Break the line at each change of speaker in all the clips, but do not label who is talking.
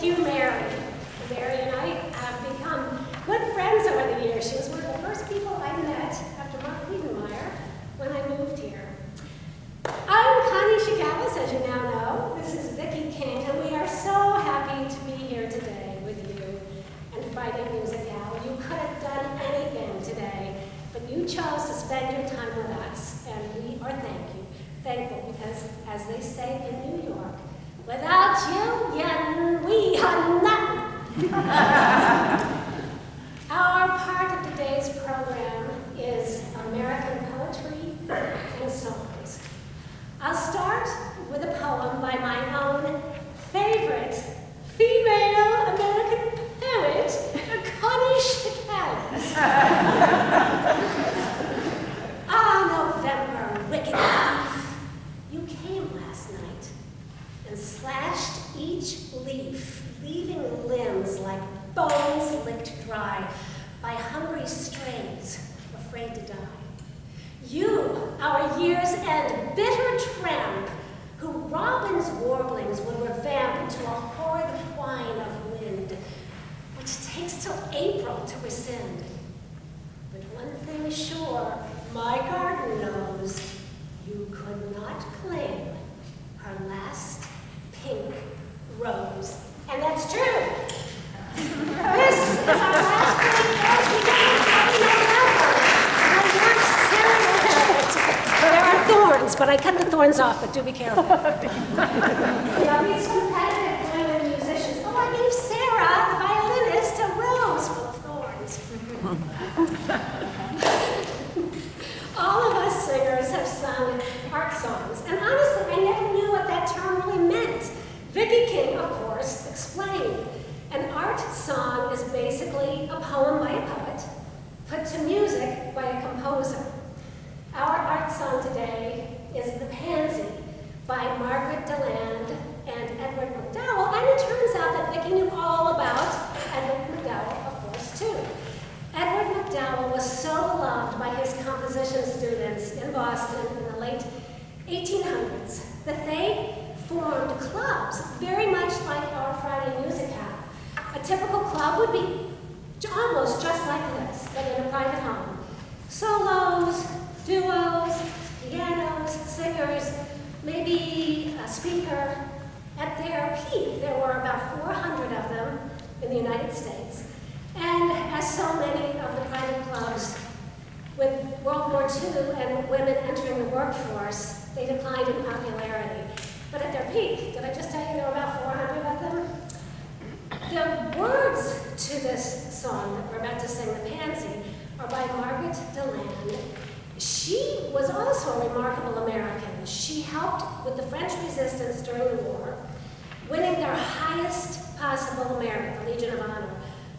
Thank you, Mary. Mary and I have become good friends over the years. She was one of the first people I met after Mark Wiedenmeyer when I moved here. I'm Connie Shakalis, as you now know. This is Vicki King, and we are so happy to be here today with you and Friday Music Hour. You could have done anything today, but you chose to spend your time with us, and we are thankful because, as they say in New York, without you, we are nothing. Our part of today's program is American poetry and songs. I'll start with a poem by my own favorite female American poet, Connie Shakalis. November, wicked thief, you came last night and slashed each leaf, leaving limbs like bones licked dry by hungry strays afraid to die. You, our year's end bitter tramp, who robin's warblings would revamp into a horrid whine of wind, which takes till April to rescind. But one thing sure, my garden knows, you could not claim her last pink rose. And that's true. This is our last pink rose. We don't have There are thorns, but I cut the thorns off, but do be careful. These competitive women musicians. Oh, I gave Sarah, the violinist, a rose full of thorns. All of us singers have sung art songs, and honestly, I never knew what that term really meant. Vicki King, of course, explained. An art song is basically a poem by a poet, put to music by a composer. Our art song today is The Pansy by Margaret Deland and Edward MacDowell, and it turns out that Vicki knew all about Edward MacDowell, of course, too. Edward MacDowell was so beloved by his composition students in Boston in the late 1800s that they formed clubs very much like our Friday Music Hour. A typical club would be almost just like this, but in a private home. Solos, duos, pianos, singers, maybe a speaker. At their peak, there were about 400 of them in the United States. And as so many of the private clubs, with World War II and women entering the workforce, they declined in popularity. But at their peak, did I just tell you there were about 400 of them? The words to this song that we're about to sing, The Pansy, are by Margaret Deland. She was also a remarkable American. She helped with the French resistance during the war, winning their highest possible merit, the Legion of Honor.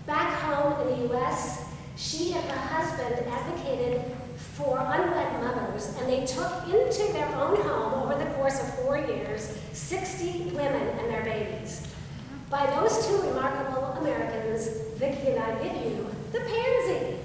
Back home in the U.S., she and her husband advocated for unwed mothers, and they took into their own home over the course of 4 years 60 women and their babies. By those two remarkable Americans, Vicki and I give you The Pansy.